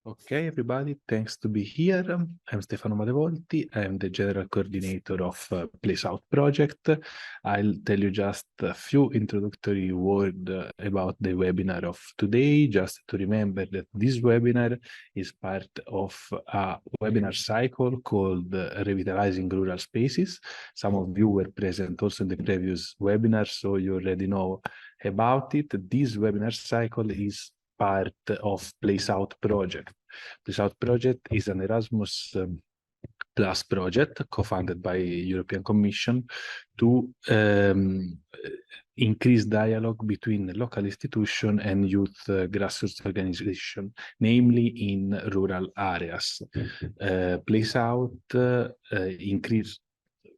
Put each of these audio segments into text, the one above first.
Okay, everybody, thanks to be here. I'm Stefano Malevolti. I'm the General Coordinator of Place Out project. I'll tell you just a few introductory words about the webinar of today, just to remember that this webinar is part of a webinar cycle called Revitalizing Rural Spaces. Some of you were present also in the previous webinar, so you already know about it. This webinar cycle is part of Place Out project. Place Out project is an Erasmus Plus project co-funded by European Commission to increase dialogue between local institution and youth grassroots organization, namely in rural areas. Place Out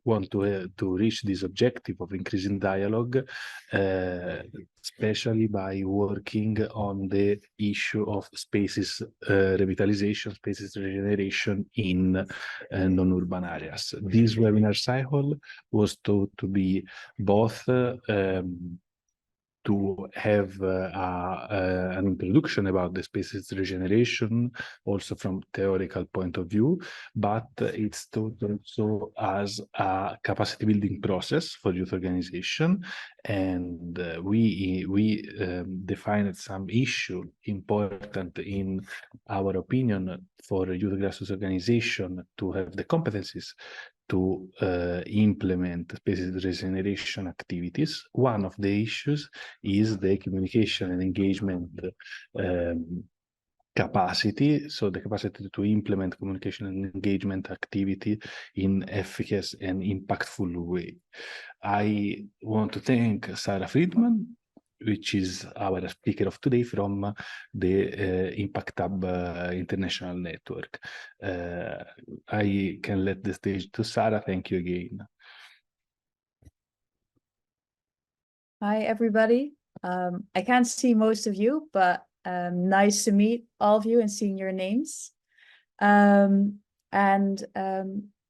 want to reach this objective of increasing dialogue, especially by working on the issue of spaces revitalization, spaces regeneration in non-urban areas. This webinar cycle was thought to be both to have an introduction about the species regeneration, also from theoretical point of view, but it's taught also as a capacity building process for youth organization. And we defined some issue important in our opinion for youth grassroots organization to have the competencies to implement species regeneration activities. One of the issues is the communication and engagement capacity, so the capacity to implement communication and engagement activity in efficacious and impactful way. I want to thank Sarah Friedman, which is our speaker of today from the Impact Hub International Network. I can let the stage to Sarah. Thank you again. Hi, everybody. I can't see most of you, but nice to meet all of you and seeing your names. Yeah,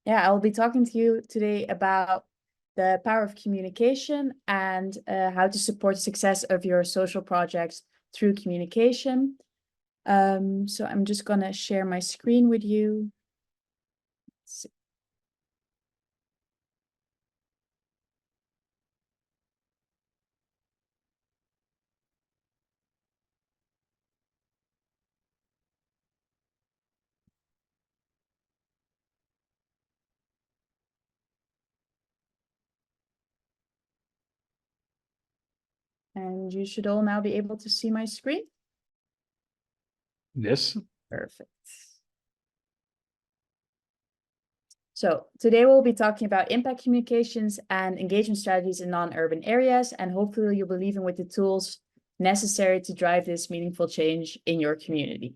I'll be talking to you today about the power of communication and how to support success of your social projects through communication. So I'm just gonna share my screen with you. Let's see. And you should all now be able to see my screen. Yes. Perfect. So today we'll be talking about impact communications and engagement strategies in non-urban areas, and hopefully you'll be leaving with the tools necessary to drive this meaningful change in your community.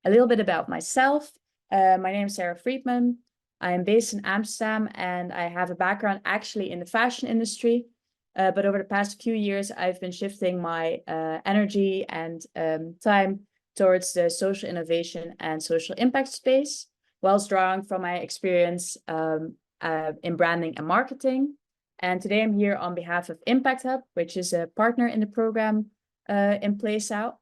A little bit about myself. My name is Sarah Friedman. I am based in Amsterdam and I have a background actually in the fashion industry. But over the past few years, I've been shifting my energy and time towards the social innovation and social impact space, whilst drawing from my experience in branding and marketing. And today I'm here on behalf of Impact Hub, which is a partner in the program in Place Out.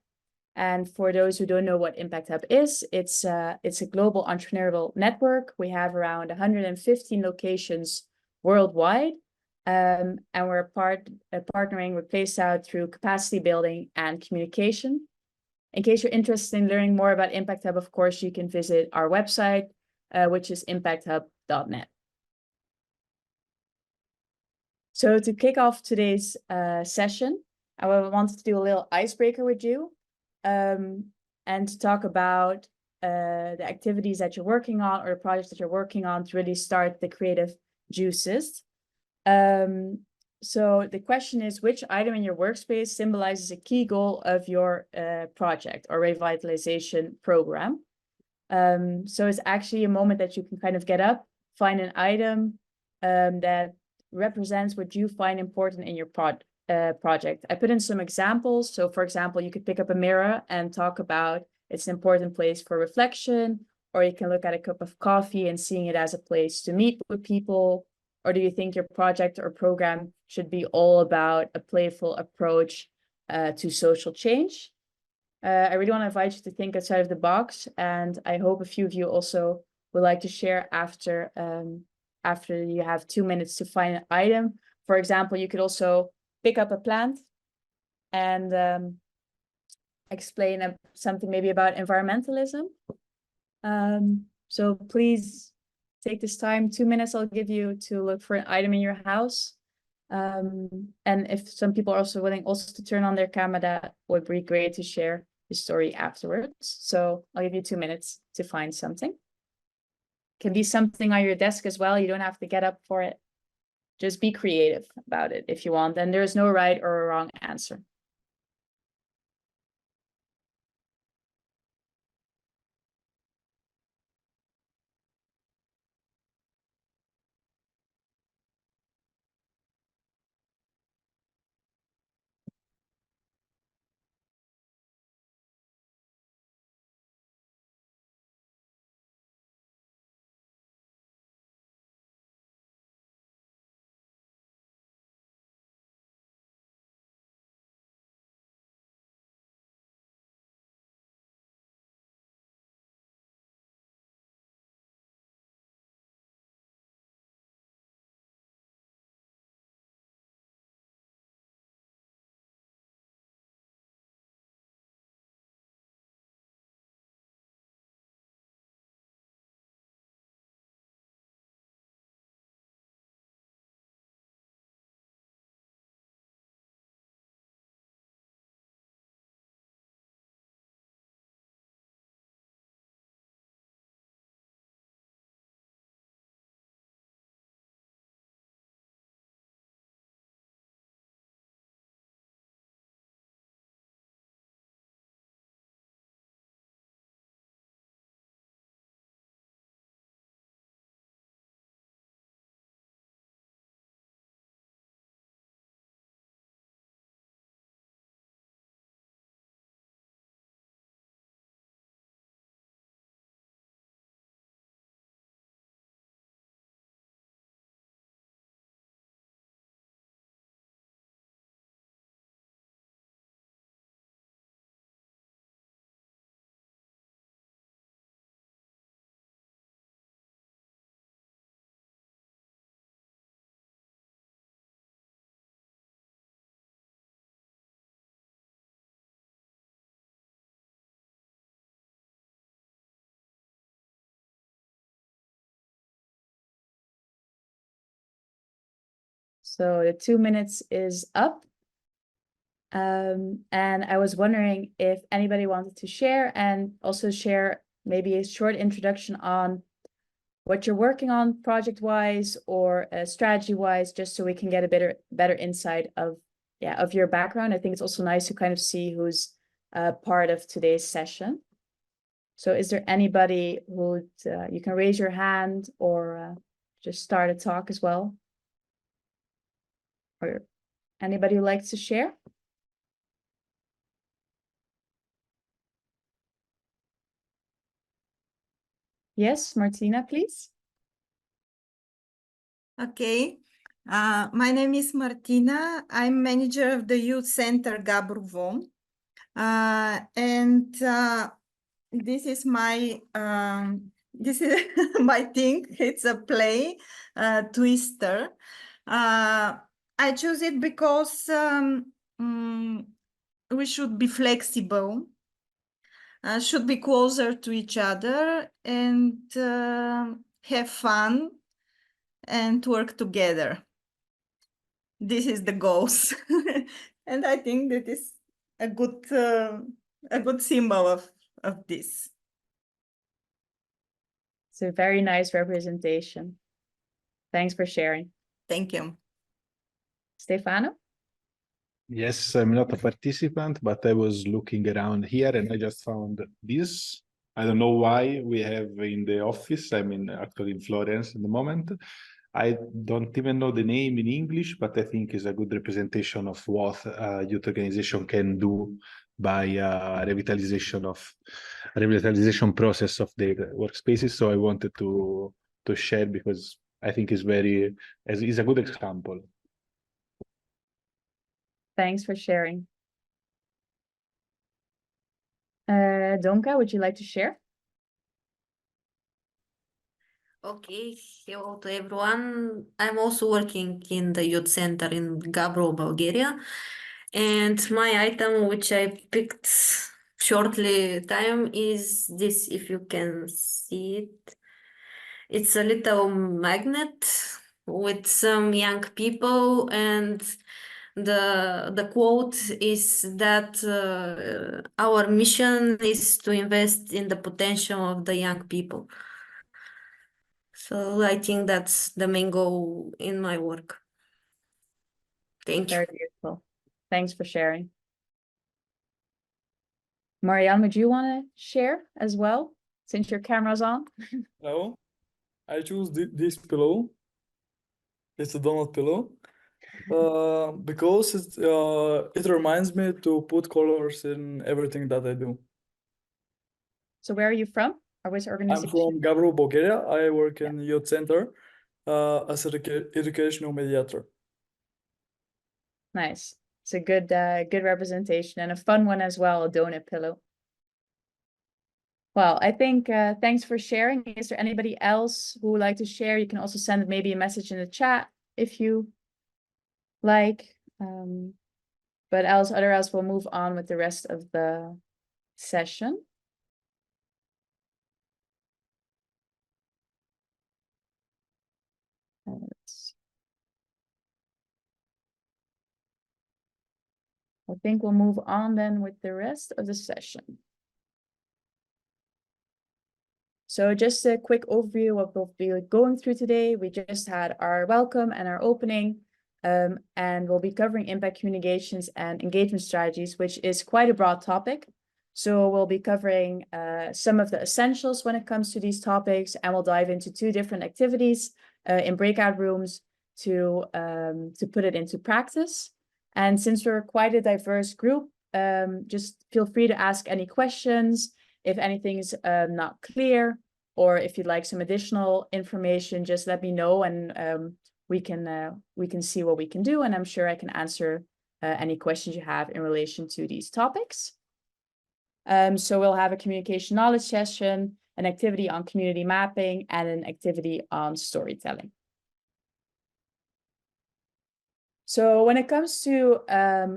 And for those who don't know what Impact Hub is, it's a global entrepreneurial network. We have around 115 locations worldwide. And we're partnering with Place Out through capacity building and communication. In case you're interested in learning more about Impact Hub, of course, you can visit our website, which is impacthub.net. So to kick off today's session, I wanted to do a little icebreaker with you and to talk about the activities that you're working on or the projects that you're working on to really start the creative juices. So the question is, which item in your workspace symbolizes a key goal of your project or revitalization program? So it's actually a moment that you can kind of get up, find an item that represents what you find important in your project. I put in some examples. So for example, you could pick up a mirror and talk about it's an important place for reflection, or you can look at a cup of coffee and seeing it as a place to meet with people. Or do you think your project or program should be all about a playful approach to social change? I really want to invite you to think outside of the box, and I hope a few of you also would like to share after you have 2 minutes to find an item. For example, you could also pick up a plant and explain something maybe about environmentalism. So please take this time, 2 minutes I'll give you to look for an item in your house. And if some people are also willing also to turn on their camera, that would be great to share the story afterwards. So I'll give you 2 minutes to find something. Can be something on your desk as well. You don't have to get up for it. Just be creative about it if you want. And there's no right or a wrong answer. So the 2 minutes is up. And I was wondering if anybody wanted to share and also share maybe a short introduction on what you're working on project-wise or strategy-wise, just so we can get a better insight of your background. I think it's also nice to kind of see who's part of today's session. So is there anybody who you can raise your hand or just start a talk as well? Or anybody who likes to share? Yes, Martina, please. Okay. My name is Martina. I'm manager of the youth center Gabrovo. And this is my my thing. It's a play, Twister. I choose it because we should be flexible, should be closer to each other, and have fun and work together. This is the goals. And I think that is a good symbol of this. It's a very nice representation. Thanks for sharing. Thank you. Stefano? Yes, I'm not a participant, but I was looking around here and I just found this. I don't know why we have in the office. I'm actually in Florence at the moment. I don't even know the name in English, but I think it's a good representation of what a youth organization can do by revitalization process of their workspaces. So I wanted to share because I think it's a good example. Thanks for sharing. Donka, would you like to share? Okay, hello to everyone. I'm also working in the youth center in Gabrovo, Bulgaria. And my item, which I picked shortly time, is this, if you can see it. It's a little magnet with some young people, and the quote is that our mission is to invest in the potential of the young people. So I think that's the main goal in my work. Thank you. Very beautiful. Thanks for sharing. Marianne, would you want to share as well, since your camera's on? Hello, I choose this pillow. It's a donut pillow. Because it reminds me to put colors in everything that I do. So where are you from? Or which I'm organization? from Gabrovo, Bulgaria. I work in youth center as an educational mediator. Nice. It's a good representation and a fun one as well, a donut pillow. Well, I think thanks for sharing. Is there anybody else who would like to share? You can also send maybe a message in the chat if you like. But otherwise we'll move on with the rest of the session. I think we'll move on then with the rest of the session. So just a quick overview of what we'll be going through today. We just had our welcome and our opening, and we'll be covering impact communications and engagement strategies, which is quite a broad topic. So we'll be covering some of the essentials when it comes to these topics, and we'll dive into 2 different activities in breakout rooms to put it into practice. And since we're quite a diverse group, just feel free to ask any questions. If anything's not clear, or if you'd like some additional information, just let me know, and we can see what we can do. And I'm sure I can answer any questions you have in relation to these topics. So we'll have a communication knowledge session, an activity on community mapping, and an activity on storytelling. So when it comes to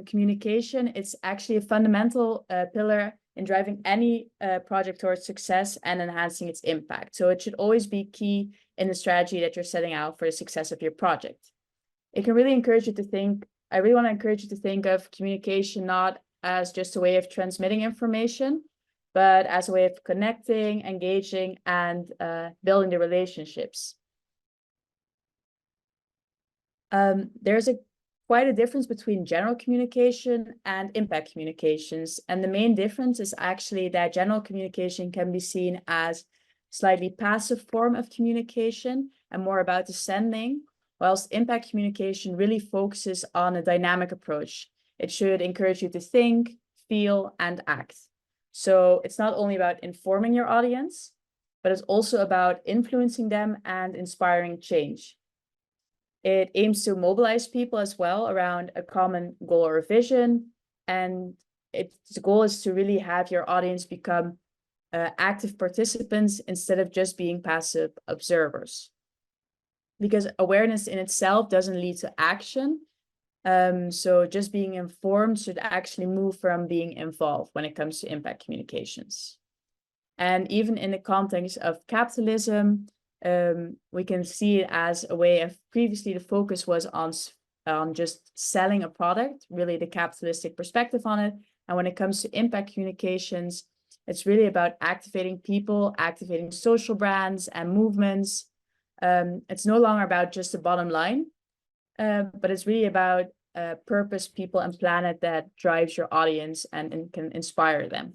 communication, it's actually a fundamental pillar in driving any project towards success and enhancing its impact. So it should always be key in the strategy that you're setting out for the success of your project. It can really encourage you to think, I really want to encourage you to think of communication not as just a way of transmitting information, but as a way of connecting, engaging, and building the relationships. There's quite a difference between general communication and impact communications. And the main difference is actually that general communication can be seen as slightly passive form of communication and more about the sending, whilst impact communication really focuses on a dynamic approach. It should encourage you to think, feel, and act. So it's not only about informing your audience, but it's also about influencing them and inspiring change. It aims to mobilize people as well around a common goal or vision. And its goal is to really have your audience become active participants instead of just being passive observers. Because awareness in itself doesn't lead to action. So just being informed should actually move from being involved when it comes to impact communications. And even in the context of capitalism, we can see it as a way of, previously the focus was on just selling a product, really the capitalistic perspective on it. And when it comes to impact communications, it's really about activating people, activating social brands and movements. It's no longer about just the bottom line, but it's really about purpose, people, and planet that drives your audience and can inspire them.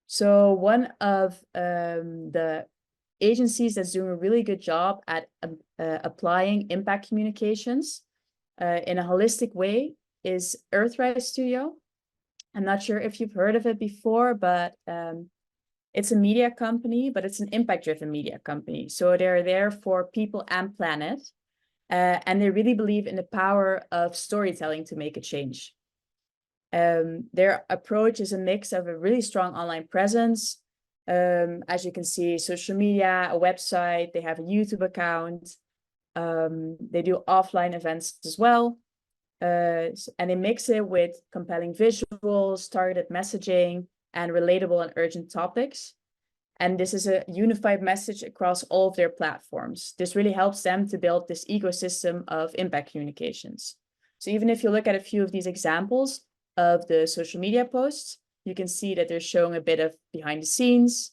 So one of the agencies that's doing a really good job at applying impact communications in a holistic way is Earthrise Studio. I'm not sure if you've heard of it before, but it's a media company, but it's an impact-driven media company. So they're there for people and planet, and they really believe in the power of storytelling to make a change. Their approach is a mix of a really strong online presence. As you can see, social media, a website, they have a YouTube account. They do offline events as well. And they mix it with compelling visuals, targeted messaging, and relatable and urgent topics. And this is a unified message across all of their platforms. This really helps them to build this ecosystem of impact communications. So even if you look at a few of these examples of the social media posts, you can see that they're showing a bit of behind the scenes.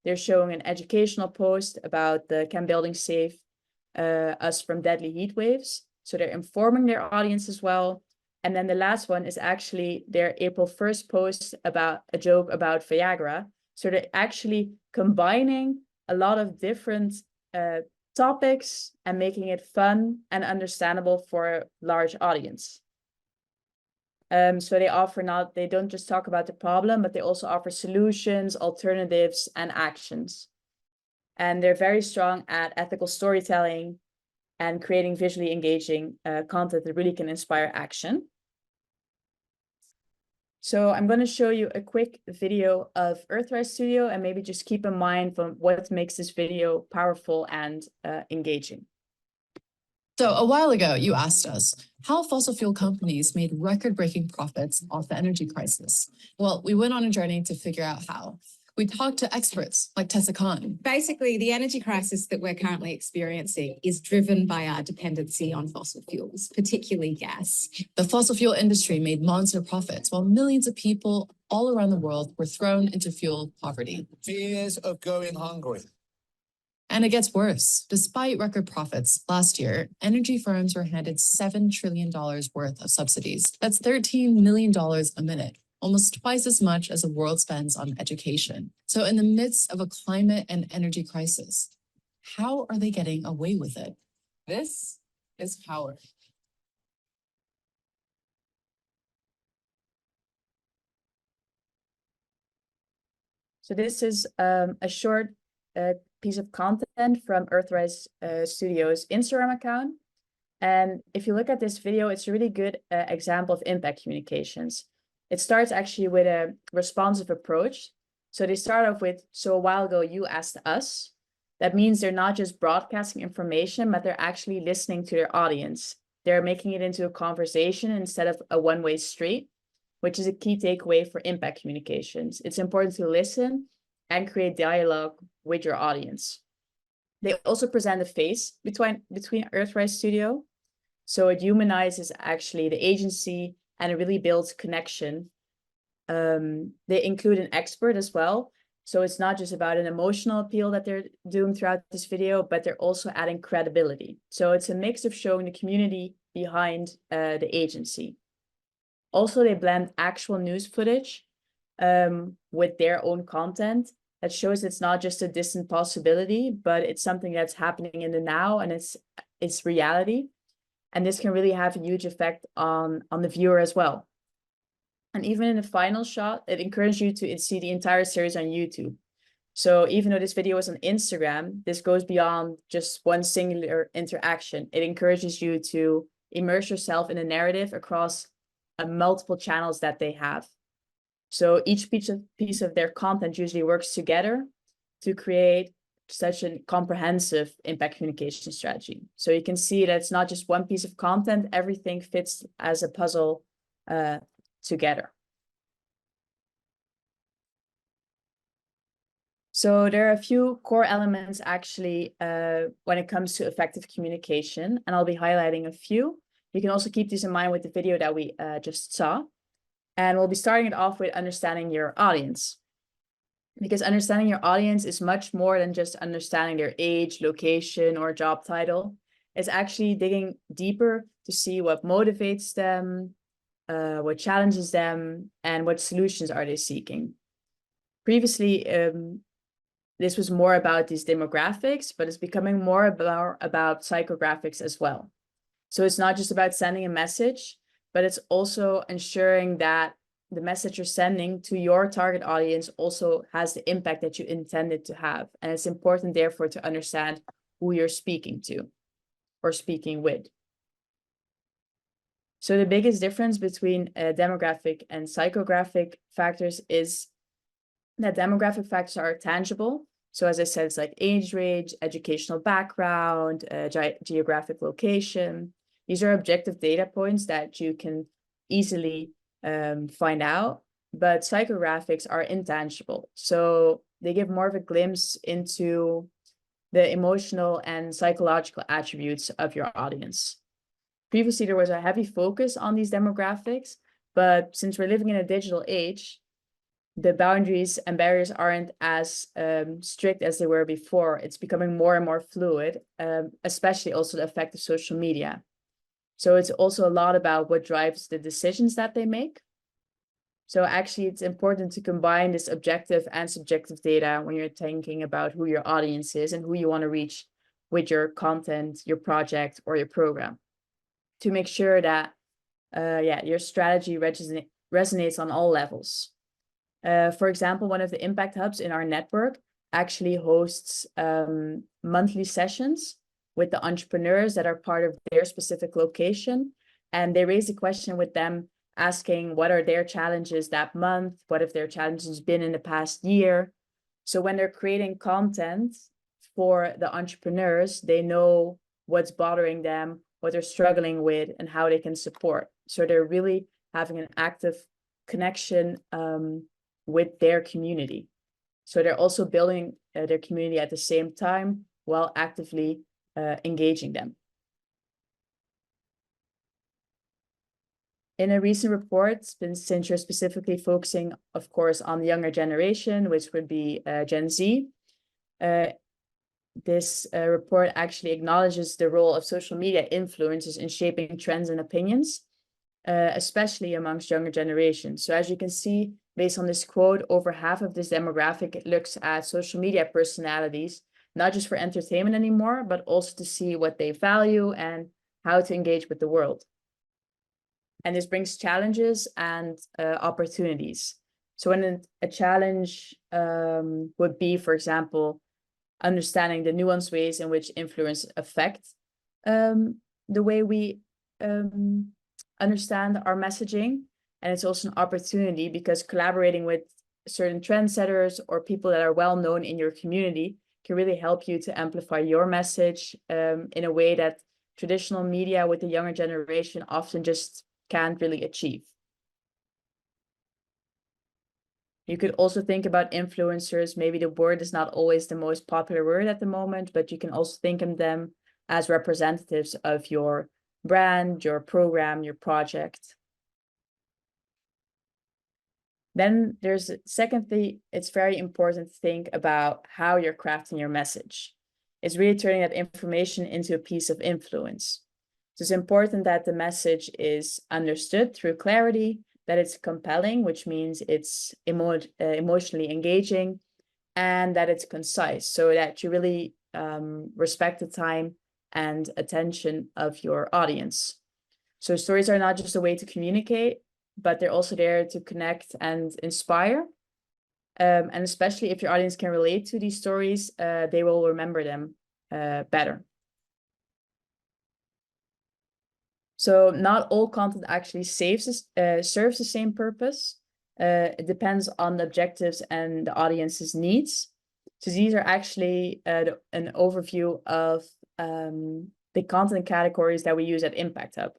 They're showing an educational post about the Can Building Save Us from Deadly Heat Waves. So they're informing their audience as well. And then the last one is actually their April 1st post about a joke about Viagra. So they're actually combining a lot of different topics and making it fun and understandable for a large audience. So they don't just talk about the problem, but they also offer solutions, alternatives, and actions. And they're very strong at ethical storytelling and creating visually engaging content that really can inspire action. So I'm going to show you a quick video of Earthrise Studio, and maybe just keep in mind from what makes this video powerful and engaging. So a while ago, you asked us how fossil fuel companies made record-breaking profits off the energy crisis. Well, we went on a journey to figure out how. We talked to experts like Tessa Khan. Basically, the energy crisis that we're currently experiencing is driven by our dependency on fossil fuels, particularly gas. The fossil fuel industry made monster profits while millions of people all around the world were thrown into fuel poverty. Fears of going hungry. And it gets worse. Despite record profits last year, energy firms were handed $7 trillion worth of subsidies. That's $13 million a minute, almost twice as much as the world spends on education. So in the midst of a climate and energy crisis, how are they getting away with it? This is power. So this is a short piece of content from Earthrise Studio's Instagram account. And if you look at this video, it's a really good example of impact communications. It starts actually with a responsive approach. So they start off with, so a while ago you asked us. That means they're not just broadcasting information, but they're actually listening to their audience. They're making it into a conversation instead of a one-way street, which is a key takeaway for impact communications. It's important to listen and create dialogue with your audience. They also present a face between Earthrise Studio. So it humanizes actually the agency and it really builds connection. They include an expert as well. So it's not just about an emotional appeal that they're doing throughout this video, but they're also adding credibility. So it's a mix of showing the community behind the agency. Also, they blend actual news footage with their own content that shows it's not just a distant possibility, but it's something that's happening in the now and it's reality. And this can really have a huge effect on the viewer as well. And even in the final shot, it encourages you to see the entire series on YouTube. So even though this video was on Instagram, this goes beyond just one singular interaction. It encourages you to immerse yourself in a narrative across multiple channels that they have. So each piece of their content usually works together to create such a comprehensive impact communication strategy. So you can see that it's not just one piece of content, everything fits as a puzzle together. So there are a few core elements actually when it comes to effective communication, and I'll be highlighting a few. You can also keep these in mind with the video that we just saw. And we'll be starting it off with understanding your audience. Because understanding your audience is much more than just understanding their age, location, or job title. It's actually digging deeper to see what motivates them, what challenges them, and what solutions are they seeking. Previously, this was more about these demographics, but it's becoming more about psychographics as well. So it's not just about sending a message, but it's also ensuring that the message you're sending to your target audience also has the impact that you intended to have. And it's important, therefore, to understand who you're speaking to or speaking with. So the biggest difference between demographic and psychographic factors is that demographic factors are tangible. So as I said, it's like age range, educational background, geographic location. These are objective data points that you can easily find out, but psychographics are intangible. So they give more of a glimpse into the emotional and psychological attributes of your audience. Previously, there was a heavy focus on these demographics, but since we're living in a digital age, the boundaries and barriers aren't as strict as they were before. It's becoming more and more fluid, especially also the effect of social media. So it's also a lot about what drives the decisions that they make. So actually, it's important to combine this objective and subjective data when you're thinking about who your audience is and who you want to reach with your content, your project, or your program, to make sure that your strategy resonates on all levels. For example, one of the impact hubs in our network actually hosts monthly sessions with the entrepreneurs that are part of their specific location. And they raise the question with them, asking what are their challenges that month? What have their challenges been in the past year? So when they're creating content for the entrepreneurs, they know what's bothering them, what they're struggling with, and how they can support. So they're really having an active connection with their community. So they're also building their community at the same time while actively engaging them. In a recent report, since you're specifically focusing, of course, on the younger generation, which would be Gen Z, this report actually acknowledges the role of social media influencers in shaping trends and opinions, especially amongst younger generations. So as you can see, based on this quote, over half of this demographic looks at social media personalities, not just for entertainment anymore, but also to see what they value and how to engage with the world. And this brings challenges and opportunities. So when a challenge would be, for example, understanding the nuanced ways in which influence affect the way we understand our messaging. And it's also an opportunity because collaborating with certain trendsetters or people that are well known in your community can really help you to amplify your message in a way that traditional media with the younger generation often just can't really achieve. You could also think about influencers. Maybe the word is not always the most popular word at the moment, but you can also think of them as representatives of your brand, your program, your project. Then secondly, it's very important to think about how you're crafting your message. It's really turning that information into a piece of influence. So it's important that the message is understood through clarity, that it's compelling, which means it's emotionally engaging, and that it's concise, so that you really respect the time and attention of your audience. So stories are not just a way to communicate, but they're also there to connect and inspire. And especially if your audience can relate to these stories, they will remember them better. So not all content actually serves the same purpose. It depends on the objectives and the audience's needs. So these are actually an overview of the content categories that we use at Impact Hub.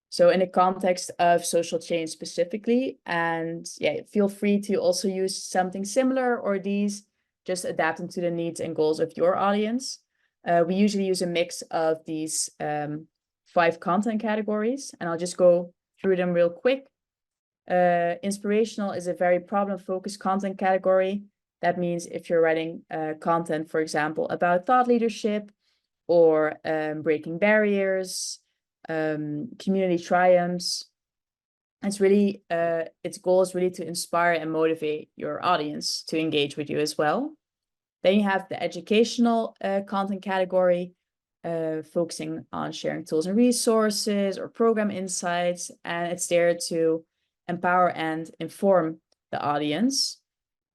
So in the context of social change specifically, and feel free to also use something similar or these, just adapting to the needs and goals of your audience. We usually use a mix of these 5 content categories, and I'll just go through them real quick. Inspirational is a very problem-focused content category. That means if you're writing content, for example, about thought leadership or breaking barriers, community triumphs, it's really its goal is really to inspire and motivate your audience to engage with you as well. Then you have the educational content category, focusing on sharing tools and resources or program insights, and it's there to empower and inform the audience,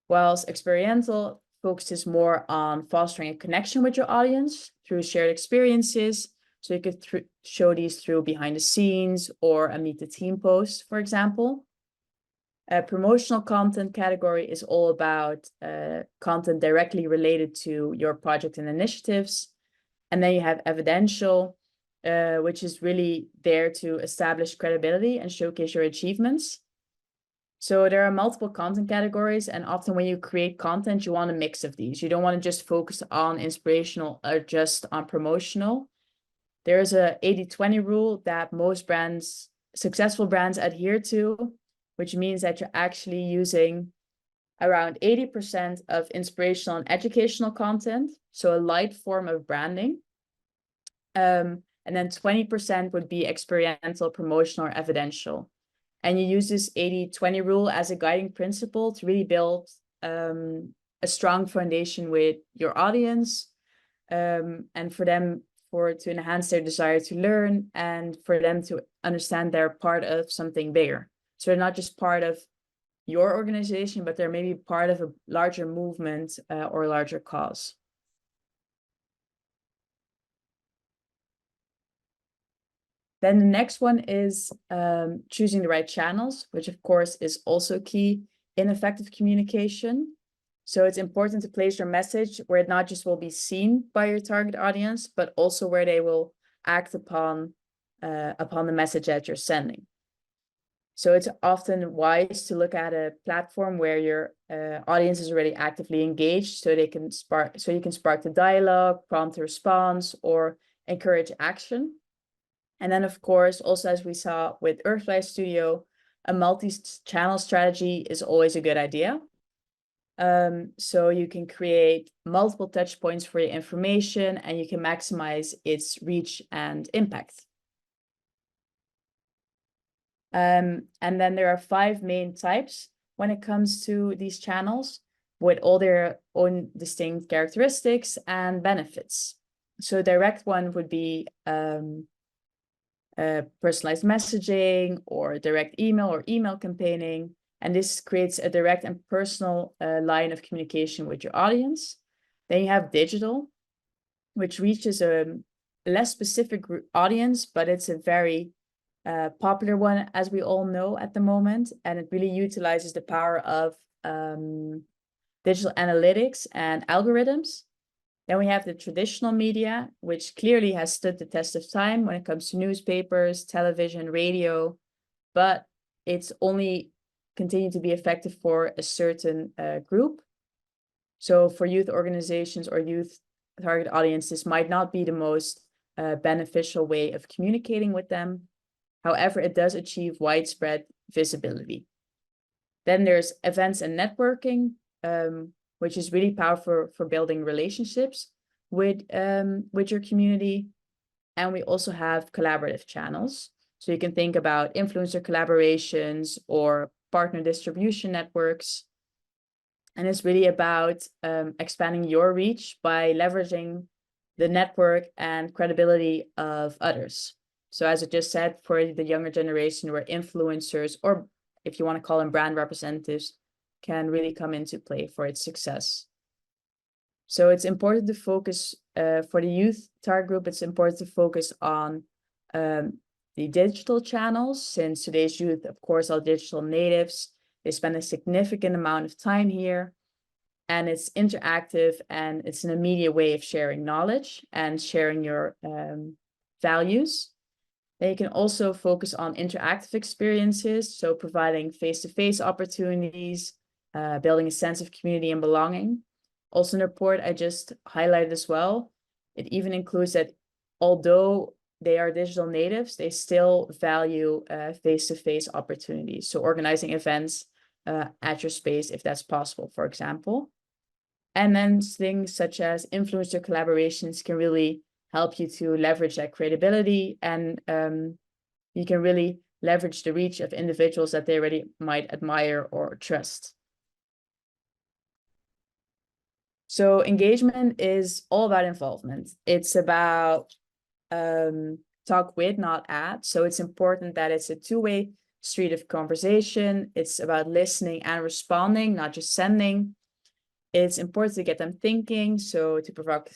whilst experiential focuses more on fostering a connection with your audience through shared experiences, So you could show these through behind the scenes or a meet the team post, for example. A promotional content category is all about content directly related to your project and initiatives. And then you have evidential, which is really there to establish credibility and showcase your achievements. So there are multiple content categories, and often when you create content, you want a mix of these. You don't want to just focus on inspirational or just on promotional. There's a 80-20 rule that most brands, successful brands, adhere to, which means that you're actually using around 80% of inspirational and educational content, so a light form of branding. And then 20% would be experiential, promotional, or evidential. And you use this 80-20 rule as a guiding principle to really build a strong foundation with your audience, and for them to enhance their desire to learn, and for them to understand they're part of something bigger. So they're not just part of your organization, but they're maybe part of a larger movement or a larger cause. Then the next one is choosing the right channels, which of course is also key in effective communication. So it's important to place your message where it not just will be seen by your target audience, but also where they will act upon the message that you're sending. So it's often wise to look at a platform where your audience is already actively engaged, so you can spark the dialogue, prompt a response, or encourage action. And then, of course, also as we saw with Earthfly Studio, a multi-channel strategy is always a good idea. So you can create multiple touch points for your information, and you can maximize its reach and impact. And then there are 5 main types when it comes to these channels, with all their own distinct characteristics and benefits. So direct one would be personalized messaging or direct email or email campaigning. And this creates a direct and personal line of communication with your audience. Then you have digital, which reaches a less specific audience, but it's a very popular one, as we all know at the moment. And it really utilizes the power of digital analytics and algorithms. Then we have the traditional media, which clearly has stood the test of time when it comes to newspapers, television, radio, but it's only continued to be effective for a certain group. So for youth organizations or youth target audience, this might not be the most beneficial way of communicating with them. However, it does achieve widespread visibility. Then there's events and networking, which is really powerful for building relationships with your community. And we also have collaborative channels. So you can think about influencer collaborations or partner distribution networks. And it's really about expanding your reach by leveraging the network and credibility of others. So as I just said, for the younger generation, where influencers, or if you want to call them brand representatives, can really come into play for its success. So it's important to focus, for the youth target group, it's important to focus on the digital channels, since today's youth, of course, are digital natives. They spend a significant amount of time here, and it's interactive, and it's an immediate way of sharing knowledge and sharing your values. Then you can also focus on interactive experiences, so providing face-to-face opportunities, building a sense of community and belonging. Also in the report, I just highlighted as well, it even includes that although they are digital natives, they still value face-to-face opportunities. So organizing events at your space, if that's possible, for example. And then things such as influencer collaborations can really help you to leverage that credibility, and you can really leverage the reach of individuals that they already might admire or trust. So engagement is all about involvement. It's about talk with, not at. So it's important that it's a two-way street of conversation. It's about listening and responding, not just sending. It's important to get them thinking, so to provoke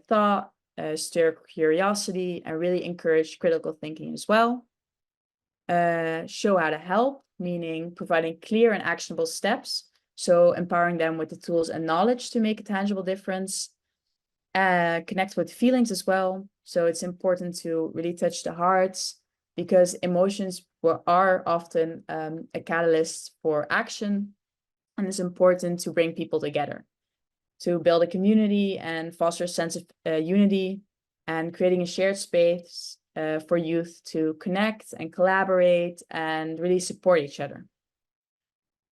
thought, stir curiosity, and really encourage critical thinking as well. Show how to help, meaning providing clear and actionable steps. So empowering them with the tools and knowledge to make a tangible difference. Connect with feelings as well. So it's important to really touch the hearts, because emotions are often a catalyst for action. And it's important to bring people together, to build a community and foster a sense of unity, and creating a shared space for youth to connect and collaborate and really support each other.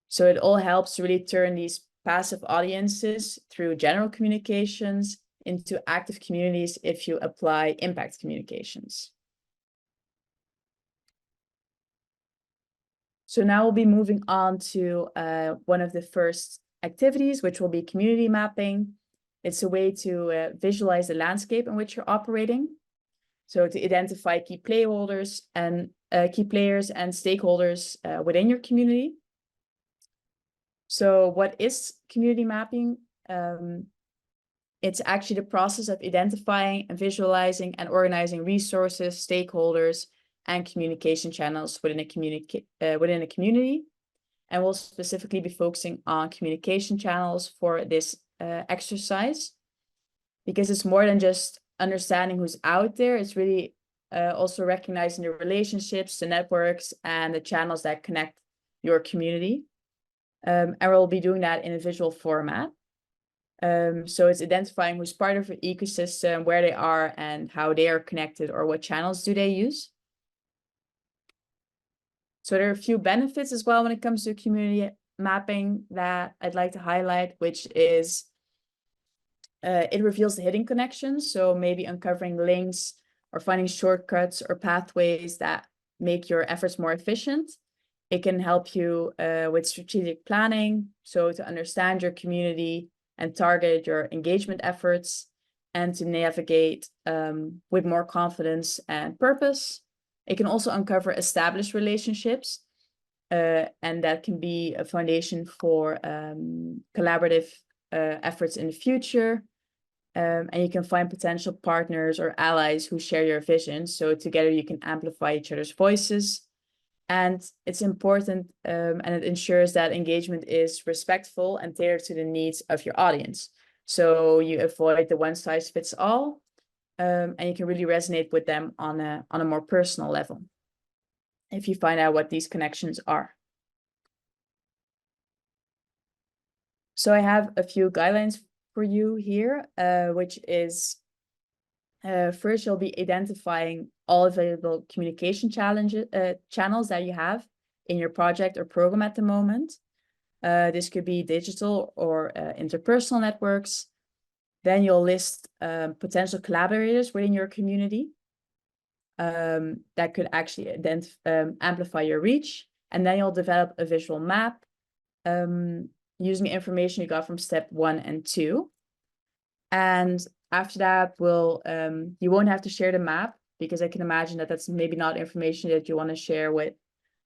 So it all helps to really turn these passive audiences through general communications into active communities if you apply impact communications. So now we'll be moving on to one of the first activities, which will be community mapping. It's a way to visualize the landscape in which you're operating. So to identify key players and stakeholders within your community. So what is community mapping? It's actually the process of identifying and visualizing and organizing resources, stakeholders, and communication channels within a community. And we'll specifically be focusing on communication channels for this exercise, because it's more than just understanding who's out there. It's really also recognizing the relationships, the networks, and the channels that connect your community. And we'll be doing that in a visual format. So it's identifying who's part of your ecosystem, where they are, and how they are connected, or what channels do they use. So there are a few benefits as well when it comes to community mapping that I'd like to highlight, which is it reveals the hidden connections. So maybe uncovering links or finding shortcuts or pathways that make your efforts more efficient. It can help you with strategic planning, so to understand your community and target your engagement efforts, and to navigate with more confidence and purpose. It can also uncover established relationships, and that can be a foundation for collaborative efforts in the future. And you can find potential partners or allies who share your vision, so together you can amplify each other's voices. And it's important, and it ensures that engagement is respectful and tailored to the needs of your audience. So you avoid the one-size-fits-all, and you can really resonate with them on a more personal level, if you find out what these connections are. So I have a few guidelines for you here, which is first, you'll be identifying all available communication channels that you have in your project or program at the moment. This could be digital or interpersonal networks. Then you'll list potential collaborators within your community that could actually amplify your reach. And then you'll develop a visual map using information you got from step 1 and 2. And after that, you won't have to share the map, because I can imagine that that's maybe not information that you want to share with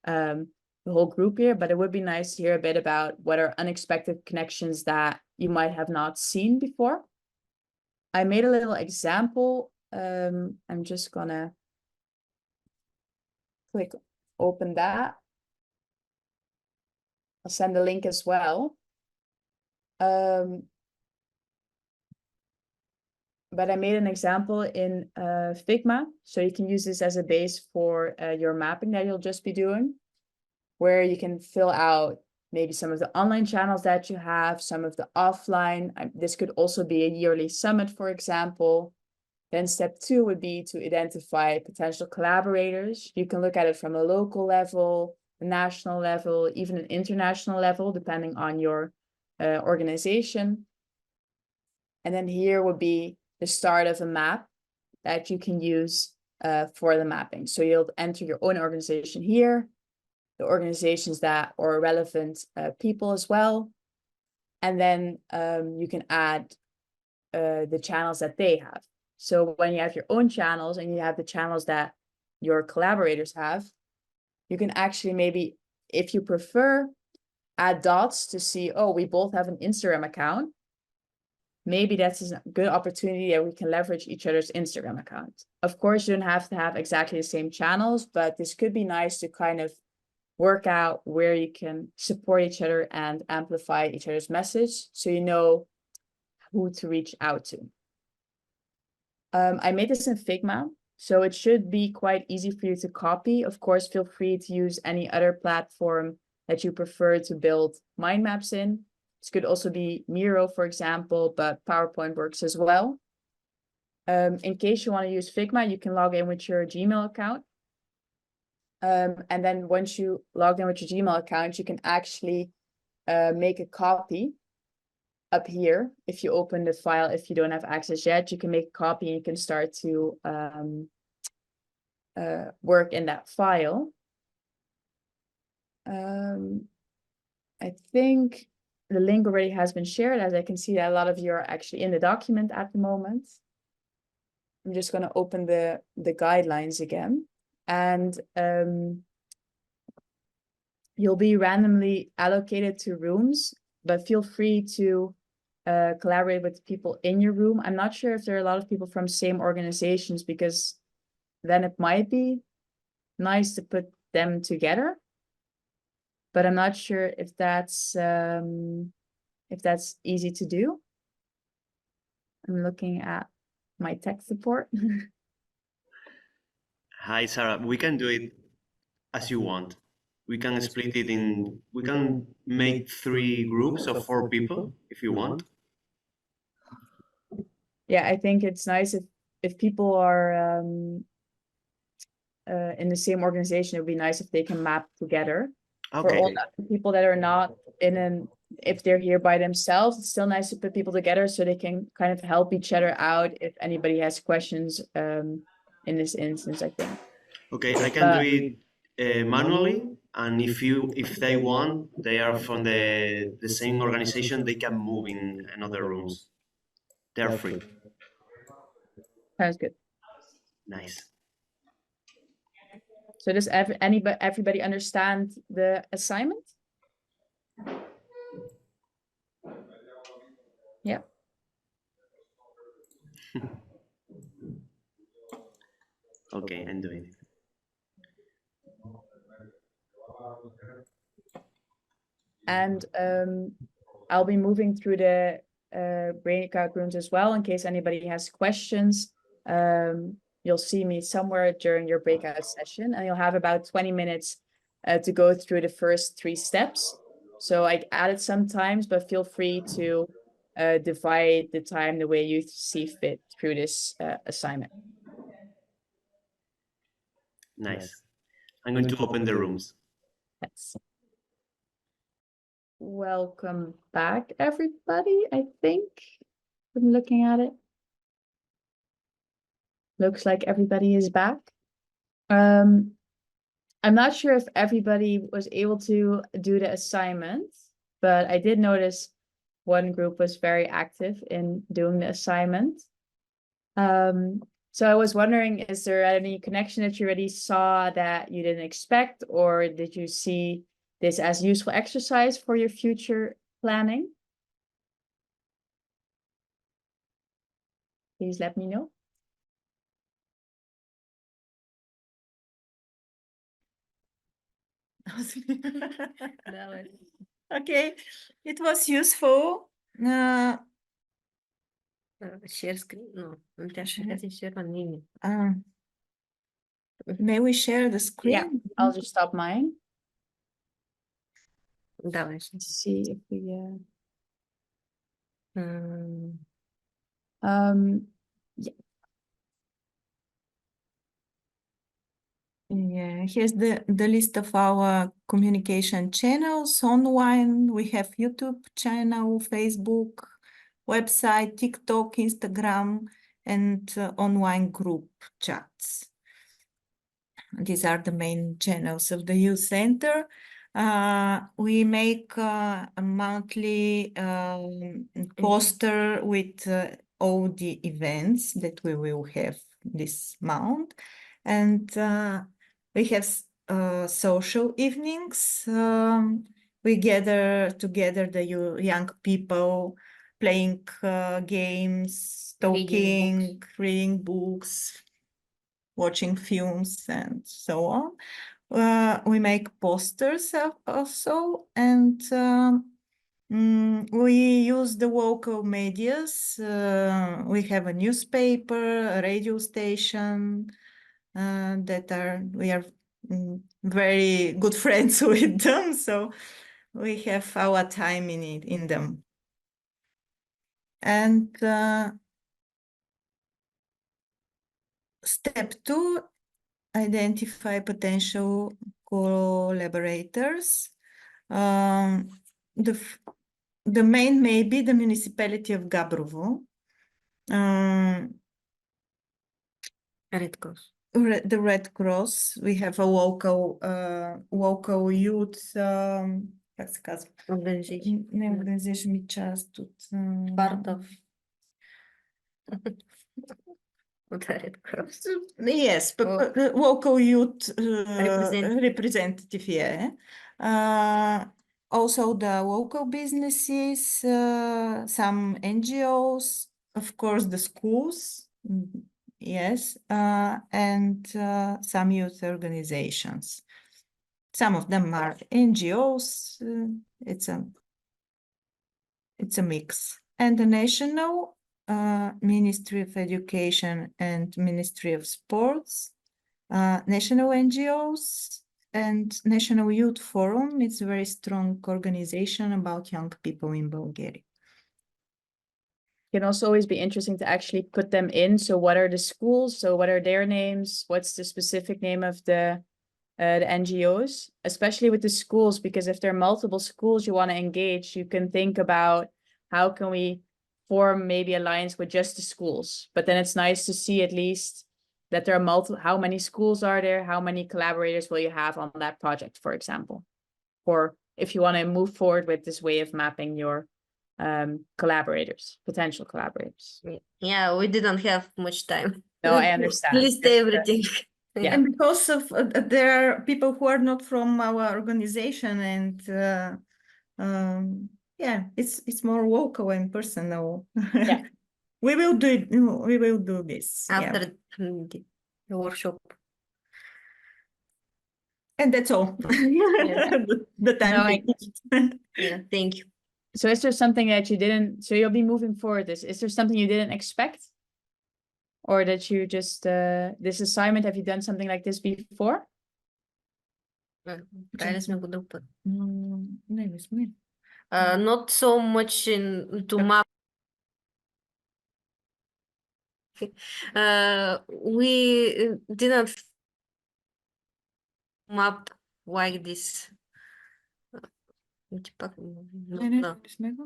the whole group here, but it would be nice to hear a bit about what are unexpected connections that you might have not seen before. I made a little example. I'm just gonna click open that. I'll send the link as well. But I made an example in Figma, so you can use this as a base for your mapping that you'll just be doing, where you can fill out maybe some of the online channels that you have, some of the offline. This could also be a yearly summit, for example. Then step 2 would be to identify potential collaborators. You can look at it from a local level, a national level, even an international level, depending on your organization. And then here would be the start of a map that you can use for the mapping. So you'll enter your own organization here, the organizations that are relevant people as well. And then you can add the channels that they have. So when you have your own channels and you have the channels that your collaborators have, you can actually maybe, if you prefer, add dots to see, oh, we both have an Instagram account. maybe that's a good opportunity that we can leverage each other's Instagram account. Of course, you don't have to have exactly the same channels, but this could be nice to kind of work out where you can support each other and amplify each other's message, so you know who to reach out to. I made this in Figma, so it should be quite easy for you to copy. Of course, feel free to use any other platform that you prefer to build mind maps in. This could also be Miro, for example, but PowerPoint works as well. In case you want to use Figma, you can log in with your Gmail account. And then once you log in with your Gmail account, you can actually make a copy up here. If you open the file, if you don't have access yet, you can make a copy and you can start to work in that file. I think the link already has been shared, as I can see that a lot of you are actually in the document at the moment. I'm just going to open the guidelines again. And you'll be randomly allocated to rooms, but feel free to collaborate with people in your room. I'm not sure if there are a lot of people from same organizations, because then it might be nice to put them together. But I'm not sure if that's easy to do. I'm looking at my tech support. Hi, Sarah. We can do it as you want. We can split it in, we can make 3 groups of 4 people if you want. Yeah, I think it's nice if people are in the same organization, it would be nice if they can map together. For Okay. all the people that are not if they're here by themselves, it's still nice to put people together so they can kind of help each other out if anybody has questions in this instance, I think. Okay, I can do it manually, and if they want, they are from the same organization, they can move in another rooms. They are free. Sounds good. Nice. So does everybody understand the assignment? Yeah. Okay, I'm doing it. And I'll be moving through the breakout rooms as well in case anybody has questions. You'll see me somewhere during your breakout session, and you'll have about 20 minutes to go through the first 3 steps. So I added some times, but feel free to divide the time the way you see fit through this assignment. Nice. I'm going to open the rooms. Yes. Welcome back, everybody, I think, from looking at it. Looks like everybody is back. I'm not sure if everybody was able to do the assignment, but I did notice one group was very active in doing the assignment. So I was wondering, is there any connection that you already saw that you didn't expect, or did you see this as useful exercise for your future planning? Please let me know. Okay, it was useful. Share screen? No, nu te-aș share on mine. May we share the screen? Yeah, I'll just stop mine. Da, așa. Let's see if we yeah. Yeah, here's the list of our communication channels online. We have YouTube channel, Facebook, website, TikTok, Instagram, and online group chats. These are the main channels of the youth center. We make a monthly poster with all the events that we will have this month. And we have social evenings. We gather together the young people playing games, talking, reading books, watching films, and so on. We make posters also, and we use the local medias. We have a newspaper, a radio station we are very good friends with them, so we have our time in them. And step 2, identify potential collaborators. The main may be the municipality of Gabrovo. Red Cross. The Red Cross. We have a local youth как се казва? Organization. Не organization, ми част от Part of the Red Cross. Yes, but local youth Representative. representative, yeah. Also the local businesses, some NGOs, of course the schools, yes, and some youth organizations. Some of them are NGOs. It's a mix. And the national Ministry of Education and Ministry of Sports, national NGOs, and National Youth Forum. It's a very strong organization about young people in Bulgaria. Can also always be interesting to actually put them in. So what are the schools? So what are their names? What's the specific name of the NGOs? Especially with the schools, because if there are multiple schools you want to engage, you can think about how can we form maybe alliance with just the schools. But then it's nice to see at least that there are multiple, how many schools are there? How many collaborators will you have on that project, for example? Or if you want to move forward with this way of mapping your collaborators, potential collaborators. Yeah, we didn't have much time. No, I understand. List everything. Yeah. And because of there are people who are not from our organization, and yeah, it's more local and personal. Yeah. We will do it. We will do this After the workshop. and that's all. The time. No, Yeah, thank you. So is there something that you didn't, so you'll be moving forward is there something you didn't expect? Or that you just, this assignment, have you done something like this before? Правили сме го друг път. Не сме. Not so much to map. We didn't map like this. Пак Не сме го.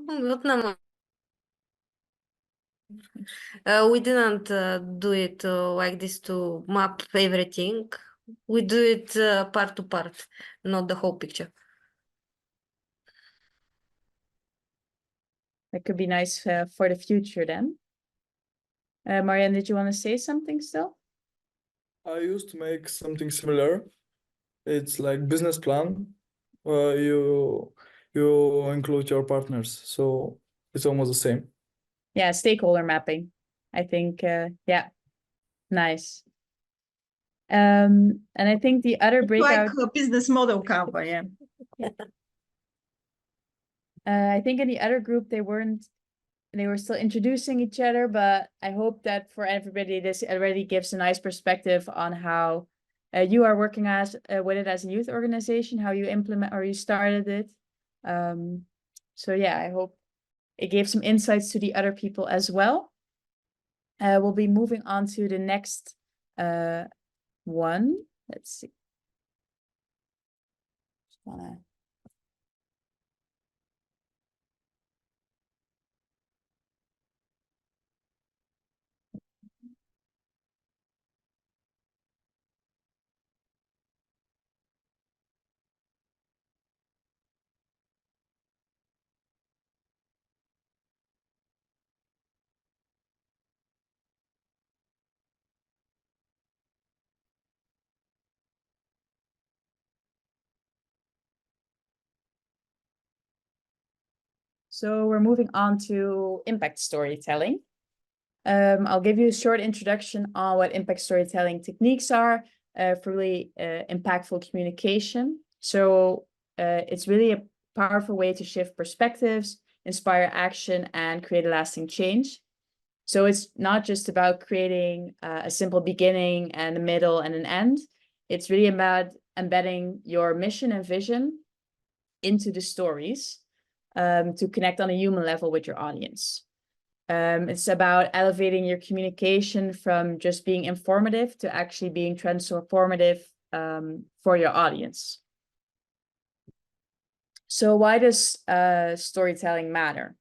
We didn't do it like this to map everything. We do it part to part, not the whole picture. That could be nice for the future then. Marianne, did you want to say something still? I used to make something similar. It's like business plan. You include your partners, so it's almost the same. Yeah, stakeholder mapping. I think, yeah, nice. And I think the other breakout. Like a business model cover, yeah. I think in the other group they were still introducing each other, but I hope that for everybody this already gives a nice perspective on how you are working with it as a youth organization, how you implement or you started it. So yeah, I hope it gave some insights to the other people as well. We'll be moving on to the next one. Let's see. Just wanna So we're moving on to impact storytelling. I'll give you a short introduction on what impact storytelling techniques are for really impactful communication. So it's really a powerful way to shift perspectives, inspire action, and create a lasting change. So it's not just about creating a simple beginning and a middle and an end. It's really about embedding your mission and vision into the stories to connect on a human level with your audience. It's about elevating your communication from just being informative to actually being transformative for your audience. So why does storytelling matter?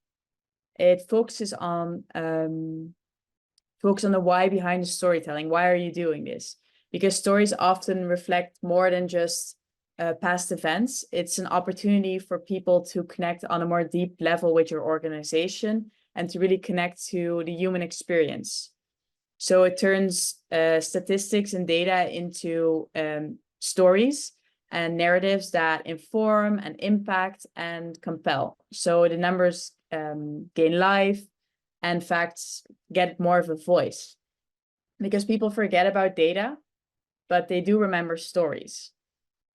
It focuses on the why behind the storytelling. Why are you doing this? Because stories often reflect more than just past events. It's an opportunity for people to connect on a more deep level with your organization and to really connect to the human experience. So it turns statistics and data into stories and narratives that inform and impact and compel. So the numbers gain life and facts get more of a voice. Because people forget about data, but they do remember stories.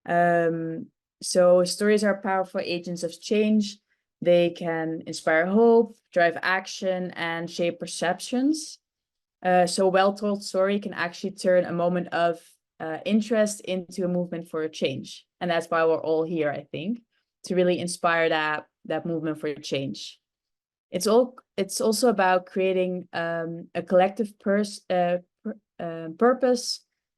So stories are powerful agents of change. They can inspire hope, drive action, and shape perceptions. So a well-told story can actually turn a moment of interest into a movement for a change. And that's why we're all here, I think, to really inspire that movement for change. It's also about creating a collective purpose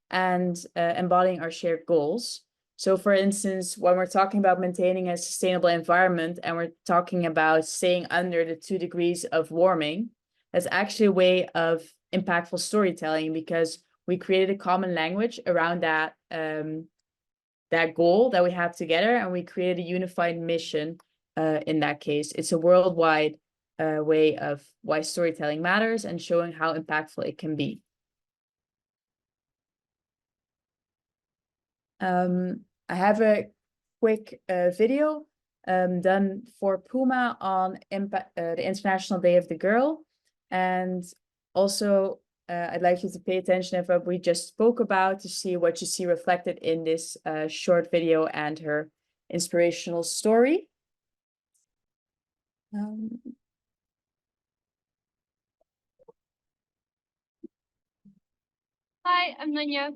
and embodying our shared goals. So for instance, when we're talking about maintaining a sustainable environment and we're talking about staying under the 2 degrees of warming, that's actually a way of impactful storytelling because we created a common language around that goal that we have together, and we created a unified mission in that case. It's a worldwide way of why storytelling matters and showing how impactful it can be. I have a quick video done for Puma on the International Day of the Girl. And also, I'd like you to pay attention to what we just spoke about to see what you see reflected in this short video and her inspirational story. Hi, I'm Nanya.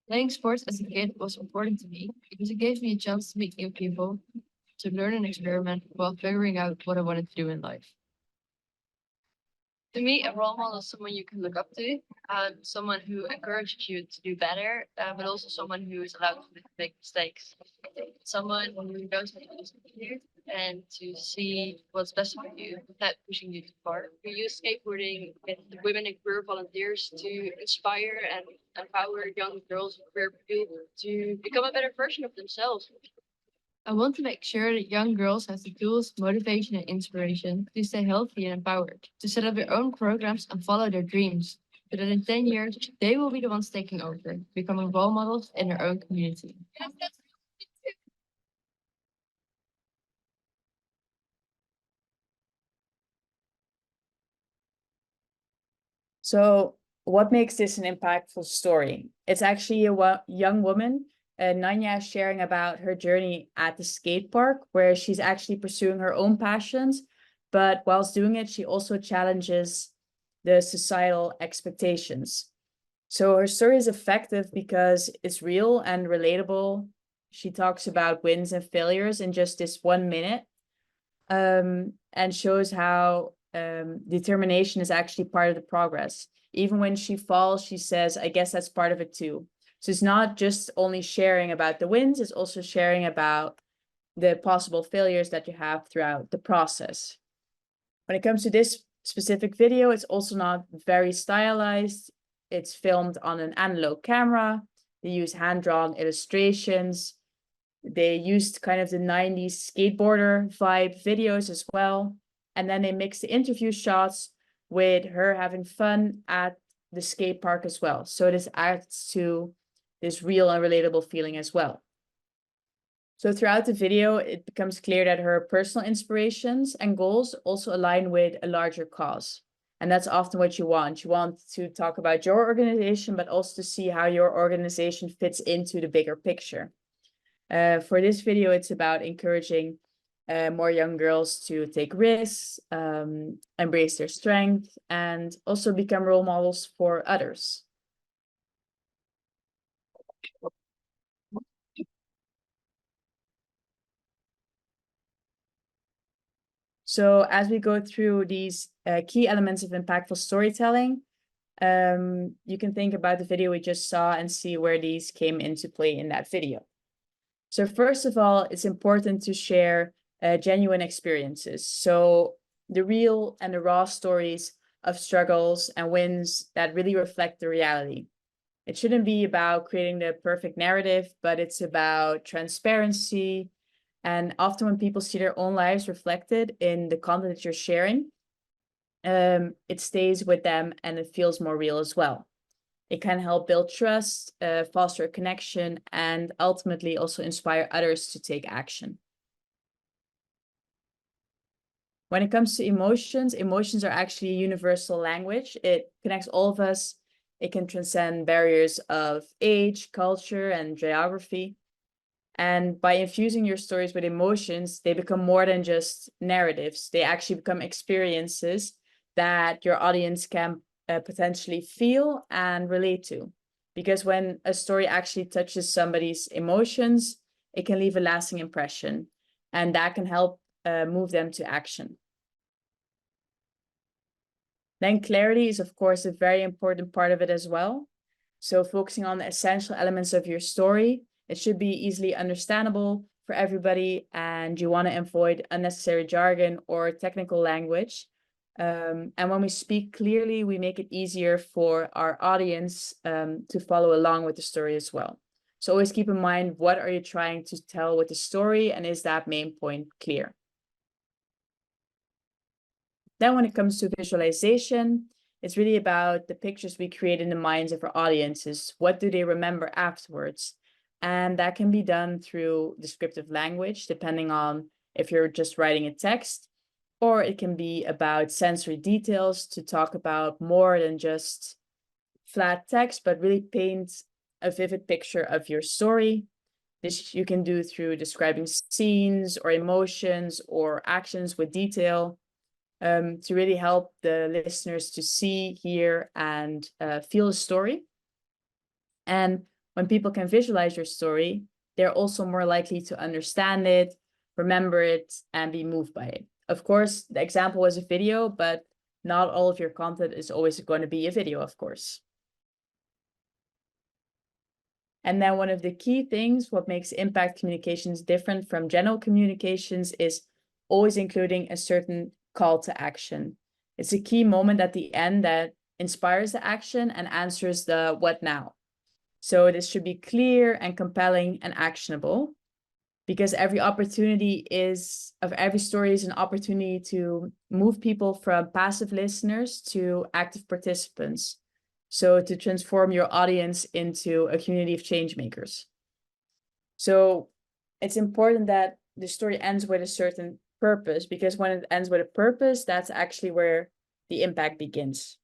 Playing sports as a kid was important to me because it gave me a chance to meet new people, to learn and experiment while figuring out what I wanted to do in life. To me, a role model is someone you can look up to, and someone who encourages you to do better, but also someone who is allowed to make mistakes. Someone who knows how to do and to see what's best for you without pushing you too far. We use skateboarding with women and queer volunteers to inspire and empower young girls and queer people to become a better version of themselves. I want to make sure that young girls have the tools, motivation, and inspiration to stay healthy and empowered, to set up their own programs and follow their dreams, so that in 10 years, they will be the ones taking over, becoming role models in their own community. So what makes this an impactful story? It's actually a young woman, Nanya, sharing about her journey at the skate park, where she's actually pursuing her own passions, but whilst doing it, she also challenges the societal expectations. So her story is effective because it's real and relatable. She talks about wins and failures in just this 1 minute, and shows how determination is actually part of the progress. Even when she falls, she says, I guess that's part of it too. So it's not just only sharing about the wins, it's also sharing about the possible failures that you have throughout the process. When it comes to this specific video, it's also not very stylized. It's filmed on an analog camera. They use hand-drawn illustrations. They used kind of the 90s skateboarder vibe videos as well. And then they mixed the interview shots with her having fun at the skate park as well. So this adds to this real and relatable feeling as well. So throughout the video, it becomes clear that her personal inspirations and goals also align with a larger cause. And that's often what you want. You want to talk about your organization, but also to see how your organization fits into the bigger picture. For this video, it's about encouraging more young girls to take risks, embrace their strength, and also become role models for others. So as we go through these key elements of impactful storytelling, you can think about the video we just saw and see where these came into play in that video. So first of all, it's important to share genuine experiences. So the real and the raw stories of struggles and wins that really reflect the reality. It shouldn't be about creating the perfect narrative, but it's about transparency. And often when people see their own lives reflected in the content that you're sharing, it stays with them and it feels more real as well. It can help build trust, foster a connection, and ultimately also inspire others to take action. When it comes to emotions, emotions are actually a universal language. It connects all of us. It can transcend barriers of age, culture, and geography. And by infusing your stories with emotions, they become more than just narratives. They actually become experiences that your audience can potentially feel and relate to. Because when a story actually touches somebody's emotions, it can leave a lasting impression, and that can help move them to action. Then clarity is, of course, a very important part of it as well. So focusing on the essential elements of your story, it should be easily understandable for everybody, and you want to avoid unnecessary jargon or technical language. And when we speak clearly, we make it easier for our audience to follow along with the story as well. So always keep in mind, what are you trying to tell with the story, and is that main point clear? Then when it comes to visualization, it's really about the pictures we create in the minds of our audiences. What do they remember afterwards? And that can be done through descriptive language, depending on if you're just writing a text, or it can be about sensory details to talk about more than just flat text, but really paint a vivid picture of your story. This you can do through describing scenes or emotions or actions with detail, to really help the listeners to see, hear, and feel a story. And when people can visualize your story, they're also more likely to understand it, remember it, and be moved by it. Of course, the example was a video, but not all of your content is always going to be a video, of course. And then one of the key things, what makes impact communications different from general communications, is always including a certain call to action. It's a key moment at the end that inspires the action and answers the what now. So this should be clear and compelling and actionable, because every story is an opportunity to move people from passive listeners to active participants. So to transform your audience into a community of change makers. So it's important that the story ends with a certain purpose, because when it ends with a purpose, that's actually where the impact begins.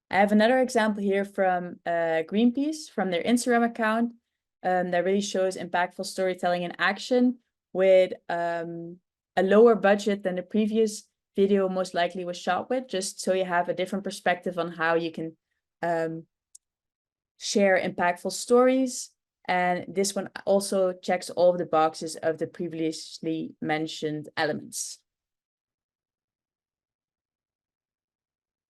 I have another example here from Greenpeace, from their Instagram account, that really shows impactful storytelling in action with a lower budget than the previous video most likely was shot with, just so you have a different perspective on how you can share impactful stories. And this one also checks all of the boxes of the previously mentioned elements.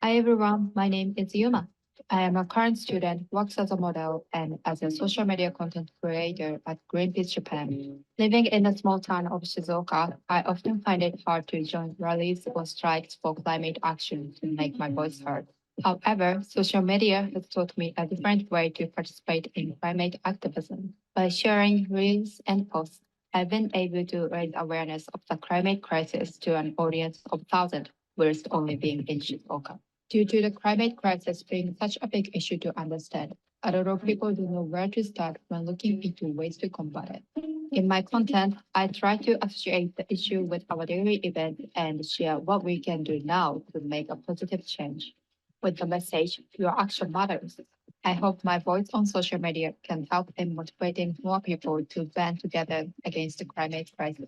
Hi everyone, my name is Yuma. I am a current student, works as a model and as a social media content creator at Greenpeace Japan. Living in the small town of Shizuoka, I often find it hard to join rallies or strikes for climate action to make my voice heard. However, social media has taught me a different way to participate in climate activism. By sharing reels and posts, I've been able to raise awareness of the climate crisis to an audience of thousands, whilst only being in Shizuoka. Due to the climate crisis being such a big issue to understand, A lot of people don't know where to start when looking into ways to combat it. In my content, I try to associate the issue with our daily event and share what we can do now to make a positive change. With the message, your action matters. I hope my voice on social media can help in motivating more people to band together against the climate crisis.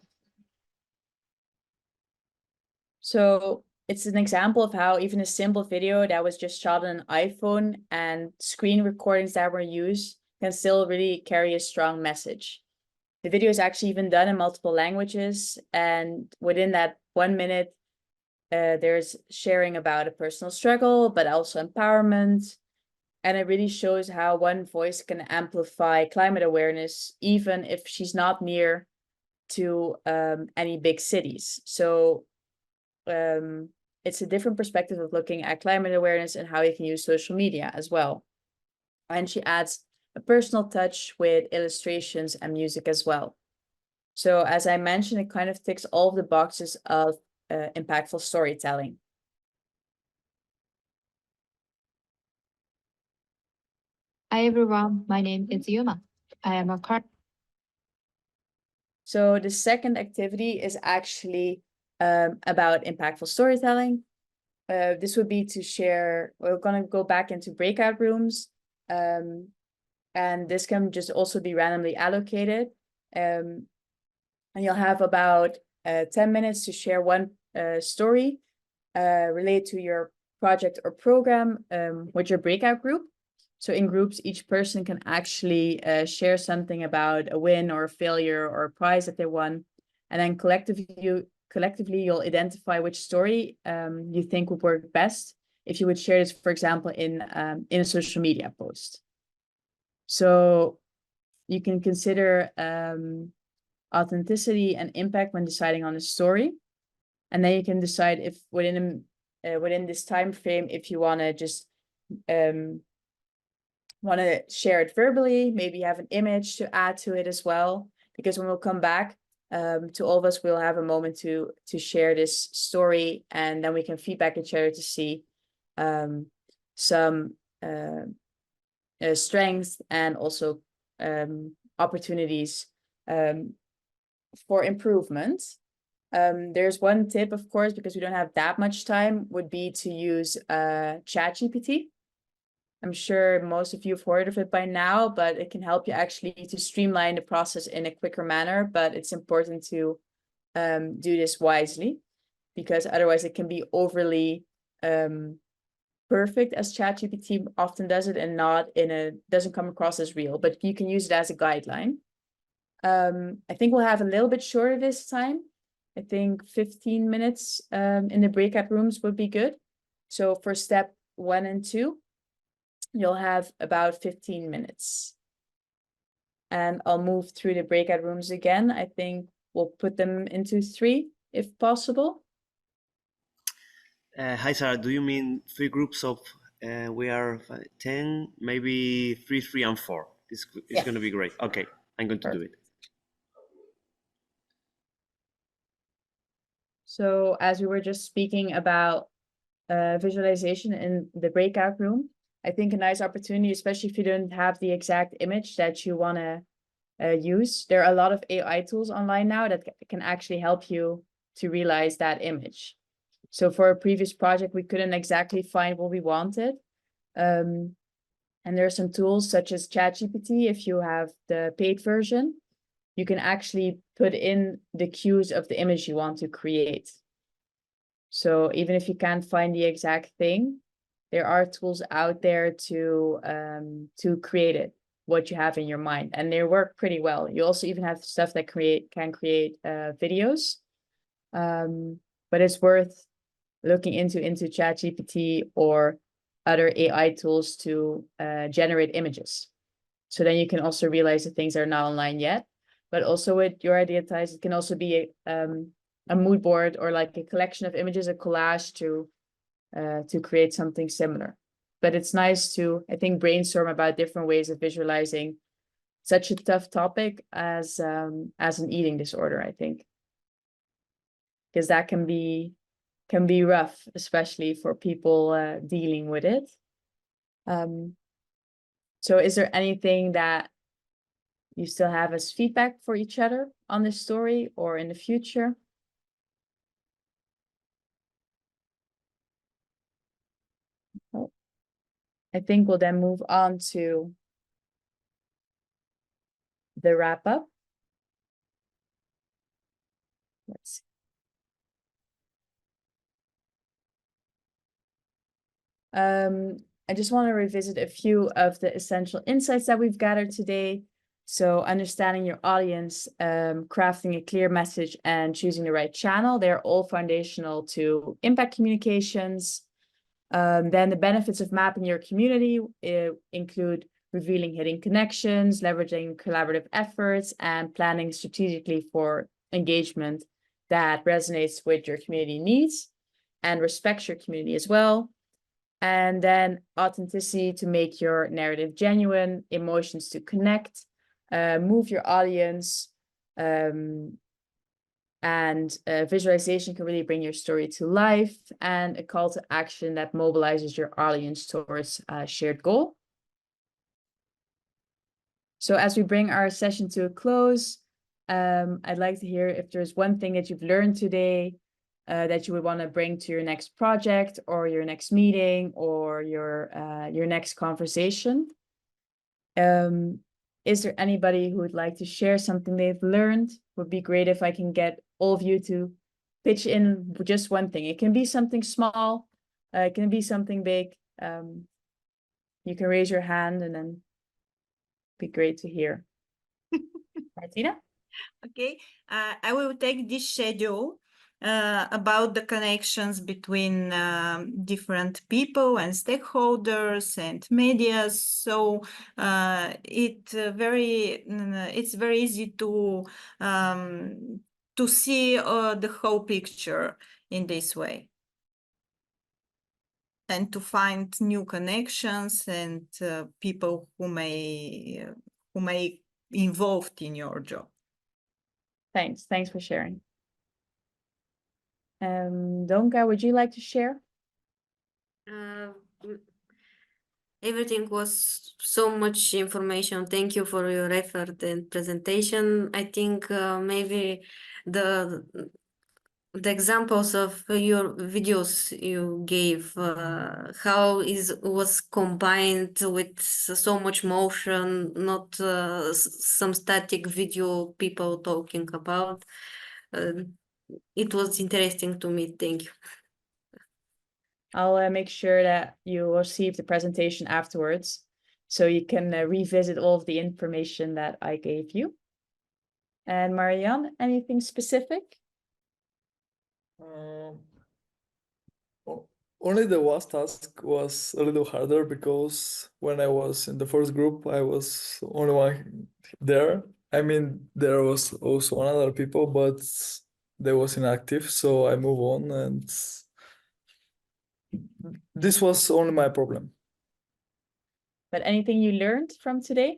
So it's an example of how even a simple video that was just shot on an iPhone and screen recordings that were used can still really carry a strong message. The video is actually even done in multiple languages, and within that 1 minute, there's sharing about a personal struggle, but also empowerment. And it really shows how one voice can amplify climate awareness, even if she's not near to any big cities. So it's a different perspective of looking at climate awareness and how you can use social media as well. And she adds a personal touch with illustrations and music as well. So as I mentioned, it kind of ticks all of the boxes of impactful storytelling. Hi everyone, my name is Yuma. I am a So the second activity is actually about impactful storytelling. This would be to share, we're going to go back into breakout rooms, and this can just also be randomly allocated. And you'll have about 10 minutes to share one story related to your project or program with your breakout group. So in groups, each person can actually share something about a win or a failure or a prize that they won. And then collectively you'll identify which story you think would work best if you would share this, for example, in a social media post. So you can consider authenticity and impact when deciding on a story. And then you can decide if within this time frame, if you want to just want to share it verbally, maybe have an image to add to it as well. Because when we'll come back to all of us, we'll have a moment to share this story, and then we can feedback each other to see some strengths and also opportunities for improvement. There's one tip, of course, because we don't have that much time, would be to use ChatGPT. I'm sure most of you have heard of it by now, but it can help you actually to streamline the process in a quicker manner. But it's important to do this wisely, because otherwise it can be overly perfect, as ChatGPT often does it, and doesn't come across as real. But you can use it as a guideline. I think we'll have a little bit shorter this time. I think 15 minutes in the breakout rooms would be good. So for step 1 and 2, you'll have about 15 minutes. And I'll move through the breakout rooms again. I think we'll put them into 3 if possible. Hi, Sarah. Do you mean 3 groups of, we are 10, maybe 3, 3, and 4? It's going to be great. Okay, I'm going to do it. So as we were just speaking about visualization in the breakout room, I think a nice opportunity, especially if you don't have the exact image that you want to use. There are a lot of AI tools online now that can actually help you to realize that image. So for a previous project, we couldn't exactly find what we wanted. And there are some tools such as ChatGPT. If you have the paid version, you can actually put in the cues of the image you want to create. So even if you can't find the exact thing, there are tools out there to create it, what you have in your mind, and they work pretty well. You also even have stuff that can create videos, but it's worth looking into ChatGPT or other AI tools to generate images. So then you can also realize the things that are not online yet. But also with your idea, Thijs, it can also be a mood board or like a collection of images, a collage to create something similar. But it's nice to, I think, brainstorm about different ways of visualizing such a tough topic as an eating disorder, I think. Because that can be rough, especially for people dealing with it. So is there anything that you still have as feedback for each other on this story or in the future? Oh. I think we'll then move on to the wrap up. Let's see. I just want to revisit a few of the essential insights that we've gathered today. So understanding your audience, crafting a clear message, and choosing the right channel, they're all foundational to impact communications. Then the benefits of mapping your community include revealing hidden connections, leveraging collaborative efforts, and planning strategically for engagement that resonates with your community needs and respects your community as well. And then authenticity to make your narrative genuine, emotions to connect, move your audience, and visualization can really bring your story to life, and a call to action that mobilizes your audience towards a shared goal. So as we bring our session to a close, I'd like to hear if there's one thing that you've learned today that you would want to bring to your next project or your next meeting or your next conversation. Is there anybody who would like to share something they've learned? Would be great if I can get all of you to pitch in just one thing. It can be something small, it can be something big. You can raise your hand and then be great to hear. Martina? Okay, I will take this schedule about the connections between different people and stakeholders and media. So it's very easy to see the whole picture in this way, and to find new connections and people who may involved in your job. Thanks for sharing. Donka, would you like to share? Everything was so much information. Thank you for your effort and presentation. I think maybe the examples of your videos you gave, how was combined with so much motion, not some static video people talking about. It was interesting to me. Thank you. I'll make sure that you receive the presentation afterwards, so you can revisit all of the information that I gave you. And Marianne, anything specific? Only the last task was a little harder because when I was in the first group, I was the only one there. I mean, there was also another people, but they was inactive, so I move on, and this was only my problem. But anything you learned from today?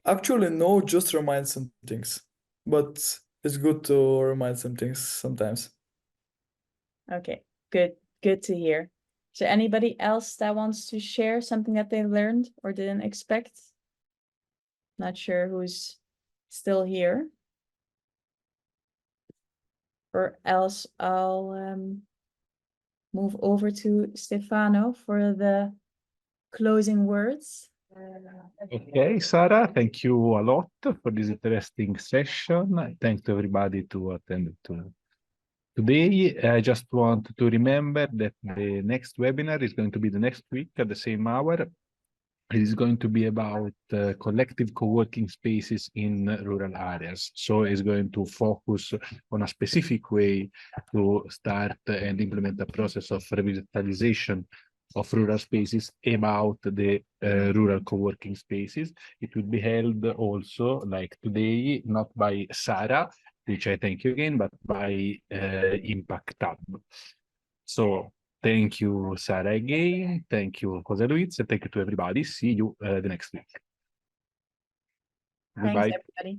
Actually, no, just remind some things, but it's good to remind some things sometimes. Okay, good to hear. Is there anybody else that wants to share something that they learned or didn't expect? Not sure who's still here. Or else I'll move over to Stefano for the closing words. Okay, Sarah, thank you a lot for this interesting session. Thanks to everybody to attend to today. I just want to remember that the next webinar is going to be the next week at the same hour. It is going to be about collective co-working spaces in rural areas. So it's going to focus on a specific way to start and implement a process of revitalization of rural spaces about the rural co-working spaces. It will be held also, like today, not by Sarah, which I thank you again, but by Impact Hub. So thank you, Sarah, again. Thank you, Jose Luis, and thank you to everybody. See you the next week. Thanks, Goodbye. everybody.